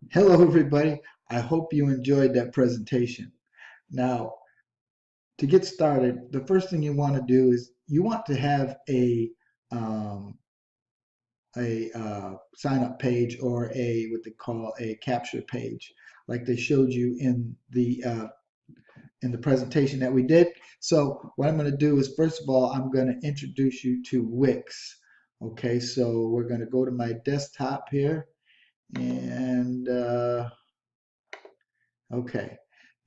Hello, everybody. I hope you enjoyed that presentation. Now, to get started, the first thing you want to do is you want to have um, a sign up page or a what they call a capture page, like they showed you in the presentation that we did. So what I'm going to do is first of all, I'm going to introduce you to Wix. Okay, so we're going to go to my desktop here and okay.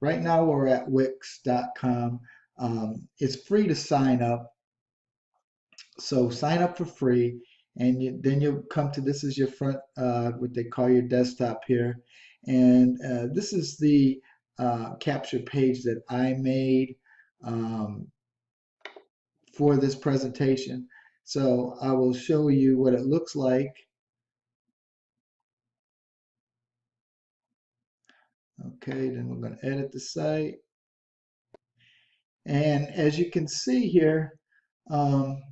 Right now we're at Wix.com. It's free to sign up. So sign up for free, and then you'll come to this is your front, what they call your desktop here. And this is the capture page that I made um, for this presentation. So I will show you what it looks like. Okay, then we're going to edit the site. And as you can see here, um,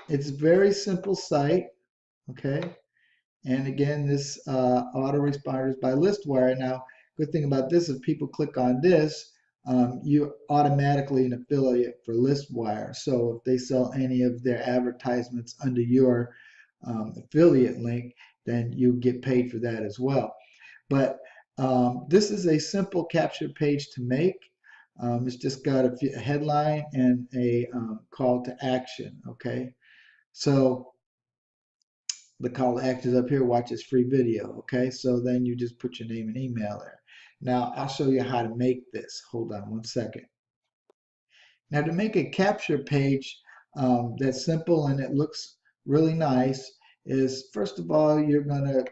it's a very simple site, okay? And again, this autoresponder is by ListWire. Now, good thing about this, if people click on this, you're automatically an affiliate for ListWire. So if they sell any of their advertisements under your affiliate link, then you get paid for that as well. But this is a simple capture page to make. It's just got a headline and a call to action, okay? So the call to action is up here, watch this free video, okay? So then you just put your name and email there. Now, I'll show you how to make this. Hold on one second. Now, to make a capture page that's simple and it looks really nice is, first of all, you're going to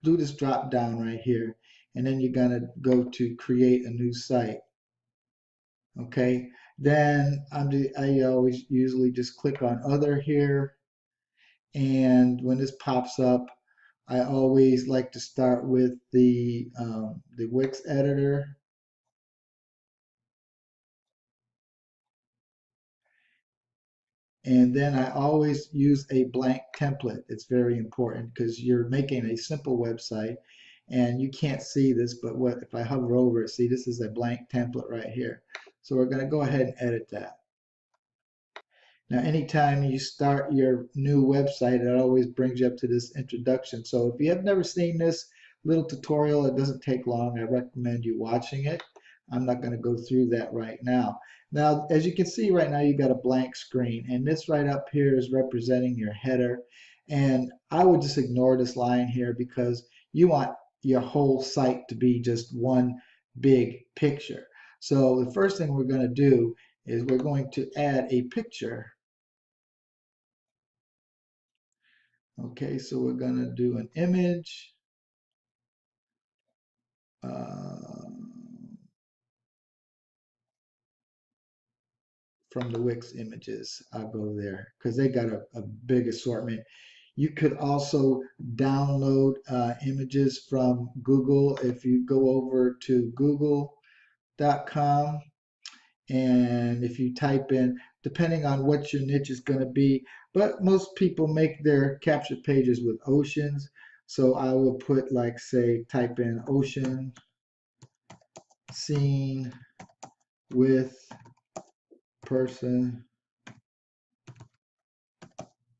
do this drop down right here, and then you're going to go to create a new site, okay? Then I always usually just click on other here, and when this pops up, I always like to start with the Wix editor, and then I always use a blank template. It's very important because you're making a simple website, and you can't see this, but what if I hover over it? See, this is a blank template right here. So we're going to go ahead and edit that. Now, anytime you start your new website, it always brings you up to this introduction. So if you have never seen this little tutorial, it doesn't take long. I recommend you watching it. I'm not going to go through that right now. Now, as you can see right now, you got a blank screen, and this right up here is representing your header. And I would just ignore this line here because you want your whole site to be just one big picture. So the first thing we're going to do is we're going to add a picture. Okay, so we're gonna do an image uh, from the Wix images. I'll go there because they got a big assortment. You could also download images from Google if you go over to google.com, and if you type in, depending on what your niche is going to be, but most people make their capture pages with oceans. So I will put, like, say, type in ocean scene with person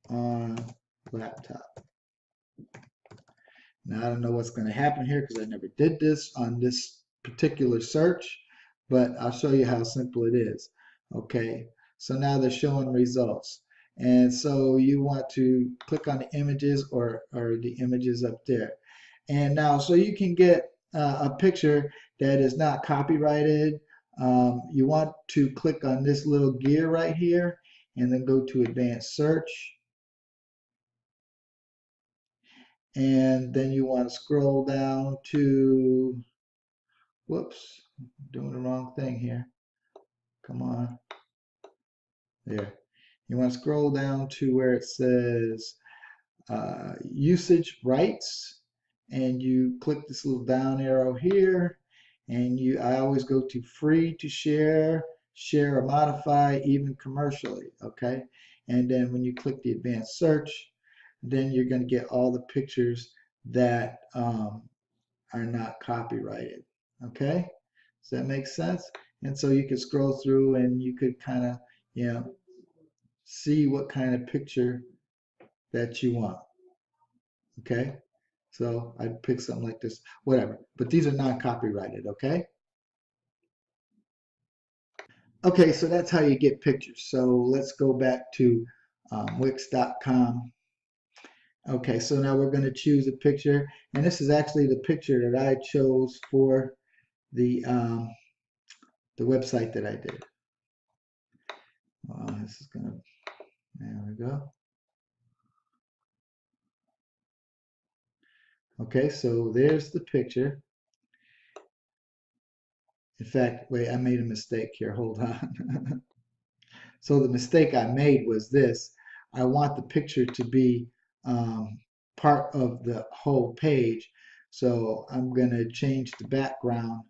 on laptop. Now I don't know what's going to happen here because I never did this on this particular search, but I'll show you how simple it is. Okay, so now they're showing results. And so you want to click on the images or the images up there. And now, so you can get a picture that is not copyrighted, you want to click on this little gear right here and then go to advanced search. And then you want to scroll down to, whoops, doing the wrong thing here. Come on. There. You want to scroll down to where it says usage rights, and you click this little down arrow here, and I always go to free to share, share or modify, even commercially, okay? And then when you click the advanced search, then you're going to get all the pictures that are not copyrighted. Okay, does that make sense? And so you could scroll through and you could kind of, you know, see what kind of picture that you want. Okay, so I'd pick something like this, whatever. But these are non-copyrighted. Okay. Okay, so that's how you get pictures. So let's go back to Wix.com. Okay, so now we're going to choose a picture, and this is actually the picture that I chose for the website that I did. This is gonna, there we go. Okay, so there's the picture. In fact, wait, I made a mistake here. Hold on. So the mistake I made was this. I want the picture to be part of the whole page. So I'm going to change the background.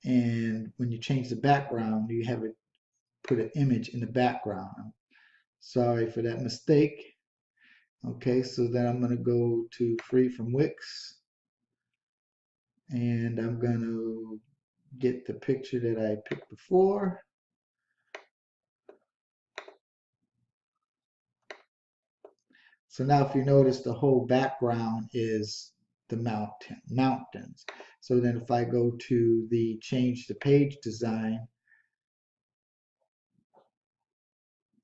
And when you change the background, you have it put an image in the background. I'm sorry for that mistake. Okay, so then I'm going to go to Free from Wix. And I'm going to get the picture that I picked before. So now if you notice, the whole background is the mountains. So then if I go to the change the page design,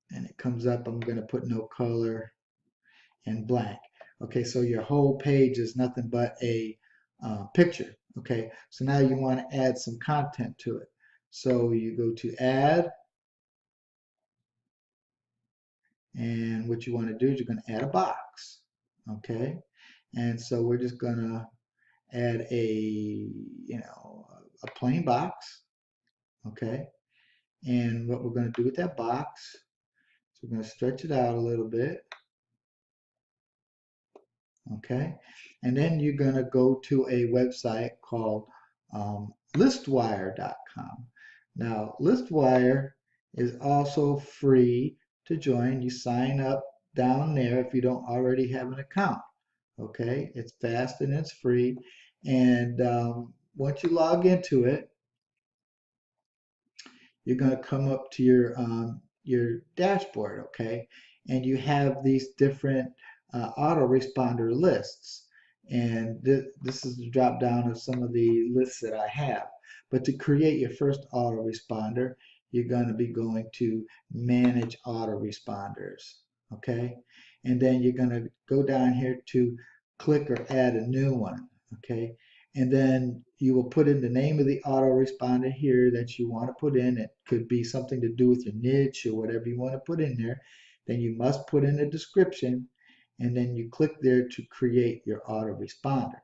and it comes up, I'm going to put no color and blank. Okay, so your whole page is nothing but a picture. Okay, so now you want to add some content to it. So you go to add, and what you want to do is you're going to add a box. Okay, and so we're just going to add a plain box. Okay, and what we're going to do with that box, so we're going to stretch it out a little bit. Okay, and then you're going to go to a website called listwire.com. Now listwire is also free to join. You sign up down there if you don't already have an account. Okay, it's fast and it's free, and once you log into it, you're going to come up to your dashboard, okay, and you have these different autoresponder lists, and this is the drop down of some of the lists that I have. But to create your first autoresponder, you're going to be going to manage autoresponders, okay, and then you're going to go down here to click or add a new one, okay, and then you will put in the name of the autoresponder here that you want to put in. It could be something to do with your niche or whatever you want to put in there. Then you must put in a description, and then you click there to create your autoresponder.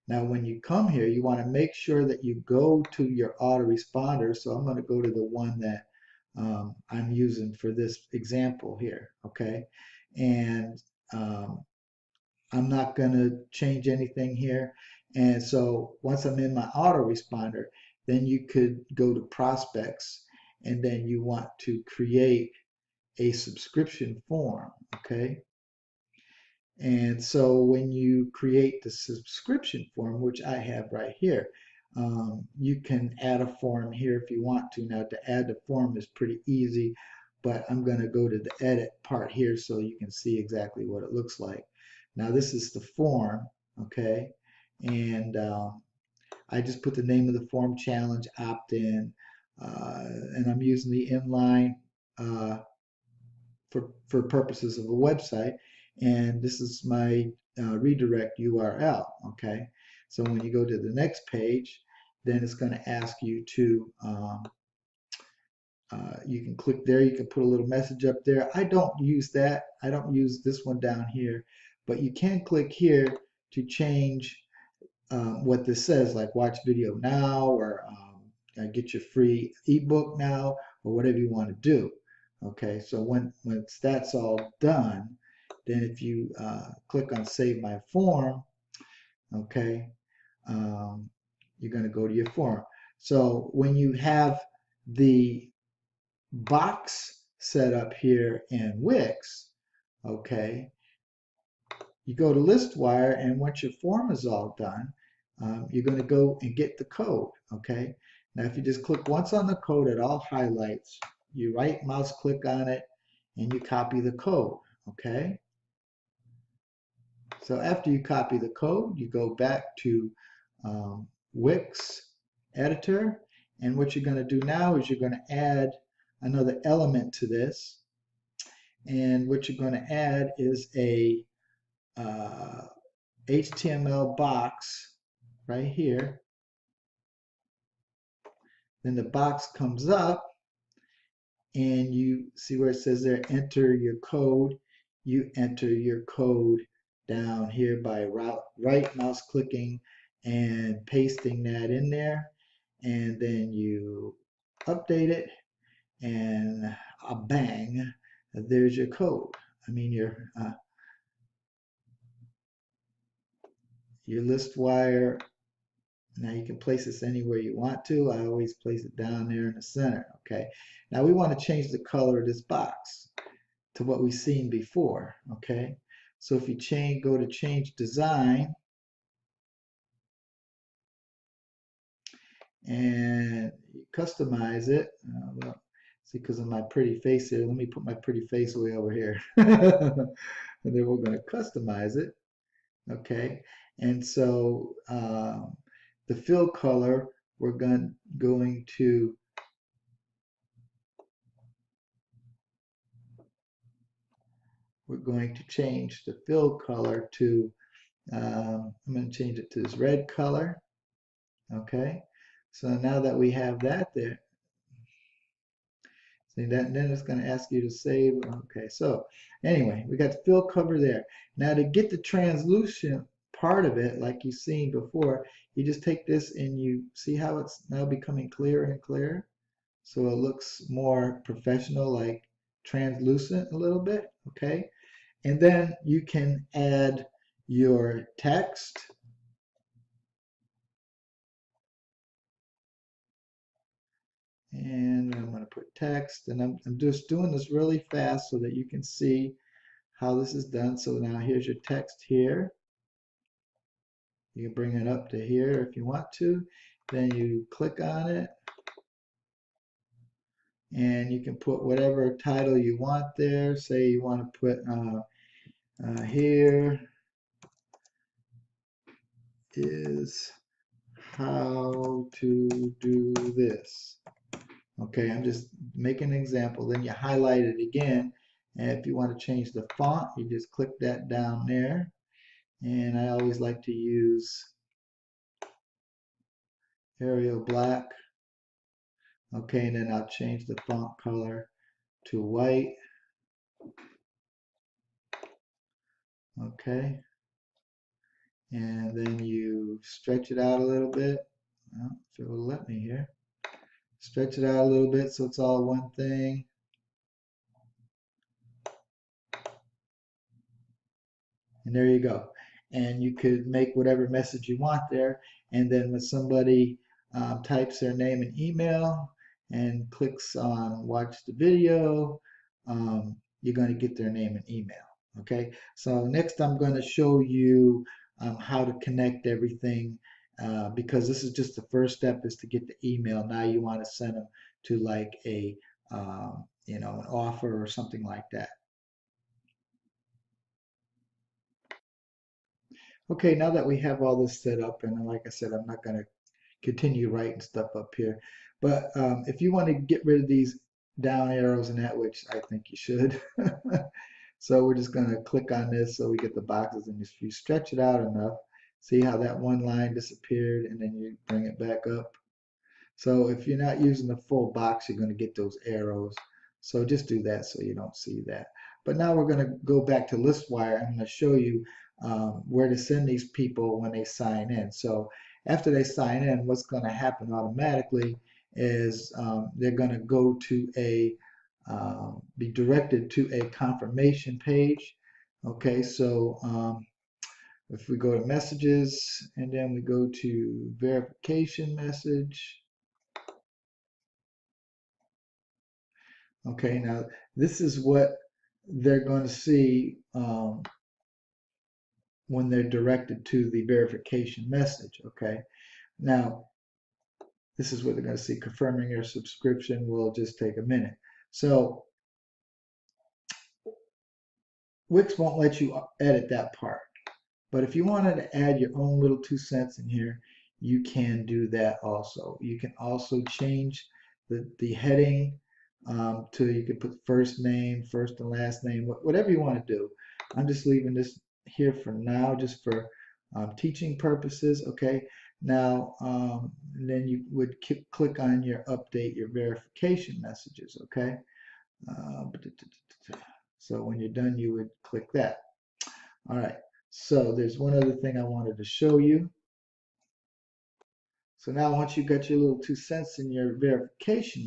Now when you come here, you want to make sure that you go to your autoresponder. So I'm going to go to the one that I'm using for this example here, okay? And I'm not going to change anything here. And so once I'm in my autoresponder, then you could go to prospects, and then you want to create a subscription form, okay? And so when you create the subscription form, which I have right here, you can add a form here if you want to. Now to add the form is pretty easy, but I'm going to go to the edit part here so you can see exactly what it looks like. Now this is the form, okay, and I just put the name of the form, challenge, opt-in, and I'm using the inline for purposes of a website, and this is my redirect URL, okay. So when you go to the next page, then it's going to ask you to you can click there, you can put a little message up there. I don't use that. I don't use this one down here, but you can click here to change what this says, like watch video now, or get your free ebook now, or whatever you want to do. Okay, so once that's all done, then if you click on save my form, okay, you're going to go to your form. So when you have the box set up here in Wix, okay, you go to Listwire, and once your form is all done, you're going to go and get the code, okay? Now, if you just click once on the code, it all highlights. You right mouse click on it and you copy the code, okay? So after you copy the code, you go back to Wix editor, and what you're going to do now is you're going to add another element to this, and what you're going to add is a HTML box right here. Then the box comes up and you see where it says there, enter your code. You enter your code down here by right mouse clicking and pasting that in there. And then you update it and bang, there's your code. I mean, your list wire. Now you can place this anywhere you want to. I always place it down there in the center, okay? Now we want to change the color of this box to what we've seen before, okay? So if you go to change design and you customize it, well, see, because of my pretty face here, let me put my pretty face way over here. And then we're going to customize it, okay? And so the fill color, we're going to change the fill color to, I'm going to change it to this red color, okay? So now that we have that there, see that, then it's going to ask you to save. Okay, so anyway, we got the fill cover there. Now to get the translucent part of it, like you've seen before, you just take this and you see how it's now becoming clearer and clearer. So it looks more professional, like translucent a little bit, okay? And then you can add your text. And I'm going to put text, and I'm just doing this really fast so that you can see how this is done. So now here's your text here. You can bring it up to here if you want to. Then you click on it, and you can put whatever title you want there. Say you want to put here is how to do this. Okay, I'm just making an example. Then you highlight it again. And if you want to change the font, you just click that down there. And I always like to use Arial Black. Okay, and then I'll change the font color to white. Okay, and then you stretch it out a little bit. Well, if it will let me here. Stretch it out a little bit so it's all one thing. And there you go. And you could make whatever message you want there. And then when somebody types their name and email and clicks on watch the video, you're going to get their name and email. Okay, so next I'm going to show you how to connect everything because this is just the first step is to get the email. Now you want to send them to like a an offer or something like that. Okay, now that we have all this set up, and like I said, I'm not going to continue writing stuff up here, but if you want to get rid of these down arrows and that, which I think you should, so we're just going to click on this so we get the boxes, and if you stretch it out enough, see how that one line disappeared, and then you bring it back up. So if you're not using the full box, you're going to get those arrows. So just do that so you don't see that. But now we're going to go back to ListWire. I'm going to show you where to send these people when they sign in. So after they sign in, what's going to happen automatically is they're going to go to be directed to a confirmation page. Okay, so if we go to messages and then we go to verification message. Okay, now this is what they're going to see when they're directed to the verification message. Okay, now this is what they're going to see. Confirming your subscription will just take a minute. So Wix won't let you edit that part. But if you wanted to add your own little 2 cents in here, you can do that also. You can also change the heading to, you can put first name, first and last name, whatever you want to do. I'm just leaving this here for now, just for teaching purposes. Okay. Now, then you would click on your update your verification messages. Okay. So when you're done, you would click that. All right. So there's one other thing I wanted to show you. So now once you got your little 2 cents in your verification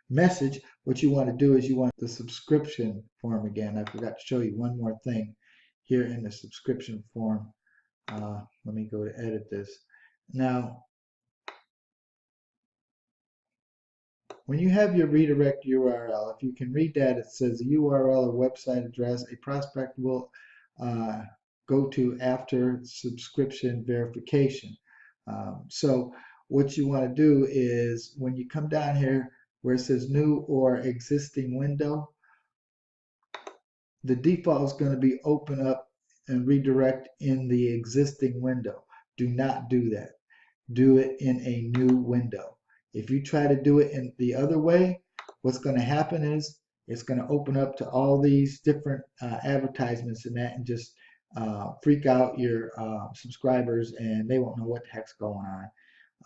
message, what you want to do is you want the subscription form again. I forgot to show you one more thing here in the subscription form. Let me go to edit this. Now, when you have your redirect URL, if you can read that, it says URL or website address a prospect will go to after subscription verification. So what you want to do is when you come down here where it says new or existing window, the default is going to be open up and redirect in the existing window. Do not do that. Do it in a new window. If you try to do it in the other way, what's going to happen is it's going to open up to all these different advertisements and that, and just freak out your subscribers, and they won't know what the heck's going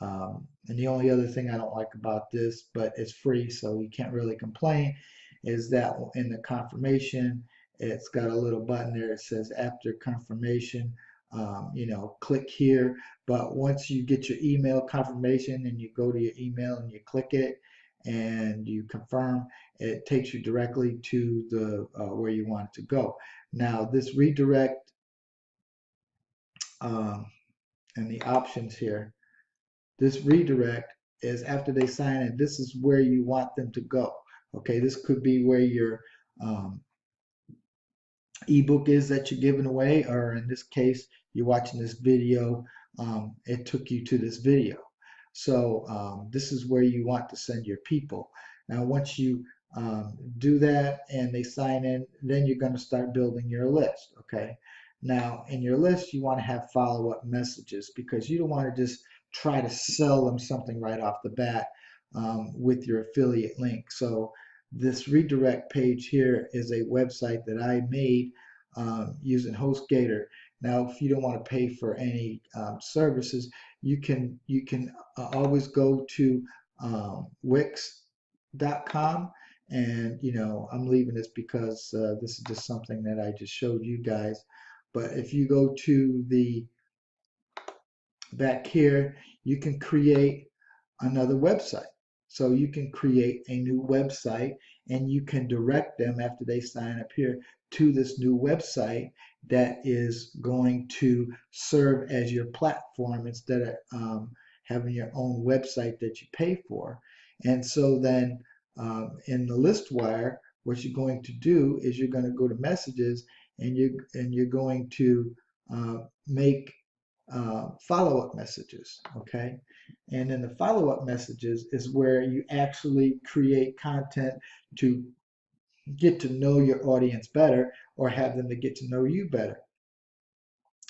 on. And the only other thing I don't like about this, but it's free, so you can't really complain, is that in the confirmation, it's got a little button there. It says after confirmation, click here. But once you get your email confirmation and you go to your email and you click it and you confirm, it takes you directly to the where you want it to go. Now this redirect and the options here, this redirect is after they sign in, this is where you want them to go. Okay, this could be where your ebook is that you're giving away, or in this case, you're watching this video, it took you to this video. So this is where you want to send your people. Now, once you do that and they sign in, then you're going to start building your list. Okay. Now, in your list, you want to have follow-up messages because you don't want to just try to sell them something right off the bat with your affiliate link. So this redirect page here is a website that I made using HostGator. Now, if you don't want to pay for any services, you can always go to Wix.com, and I'm leaving this because this is just something that I just showed you guys. But if you go to the back here, you can create another website. So you can create a new website and you can direct them after they sign up here to this new website that is going to serve as your platform instead of having your own website that you pay for. And so then in the list wire, what you're going to do is you're going to go to messages and you're going to make follow-up messages. Okay, and then the follow-up messages is where you actually create content to get to know your audience better or have them to get to know you better.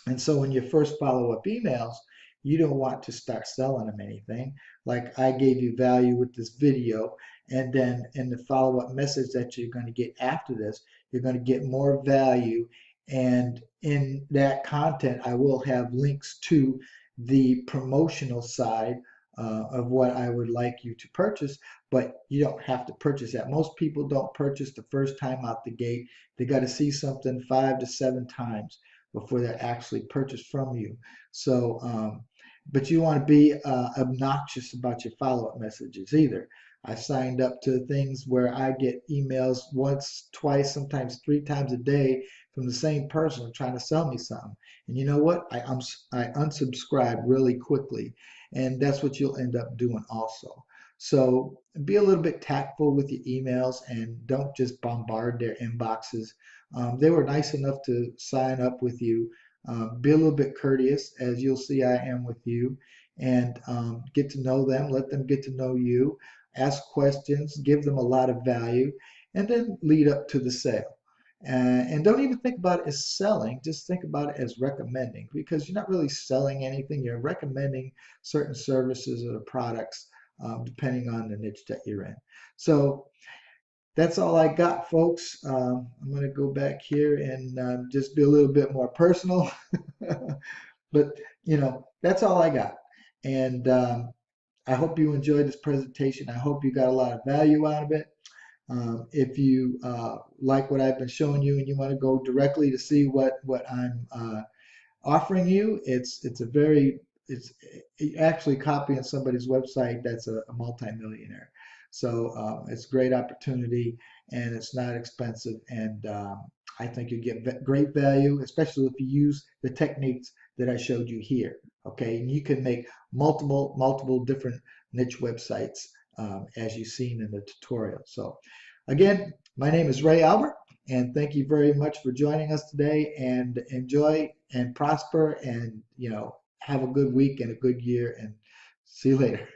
And so in your first follow-up emails, you don't want to start selling them anything. Like I gave you value with this video, and then in the follow-up message that you're going to get after this, you're going to get more value. And in that content, I will have links to the promotional side of what I would like you to purchase, but you don't have to purchase that. Most people don't purchase the first time out the gate. They got to see something 5 to 7 times before they actually purchase from you. So, but you want to be obnoxious about your follow-up messages either. I signed up to things where I get emails once, twice, sometimes 3 times a day from the same person trying to sell me something. And you know what? I unsubscribe really quickly, and that's what you'll end up doing also. So be a little bit tactful with your emails and don't just bombard their inboxes. They were nice enough to sign up with you Be a little bit courteous, as you'll see I am with you, and get to know them, let them get to know you, ask questions, give them a lot of value, and then lead up to the sale. And don't even think about it as selling, just think about it as recommending, because you're not really selling anything, you're recommending certain services or products depending on the niche that you're in. So that's all I got, folks. I'm going to go back here and just be a little bit more personal. But, that's all I got. And I hope you enjoyed this presentation. I hope you got a lot of value out of it. If you like what I've been showing you and you want to go directly to see what I'm offering you, it's actually copying somebody's website that's a multimillionaire. So it's a great opportunity and it's not expensive, and I think you get great value, especially if you use the techniques that I showed you here. Okay, and you can make multiple different niche websites as you've seen in the tutorial. So again, my name is Ray Albert, and thank you very much for joining us today, and enjoy and prosper, and have a good week and a good year, and see you later.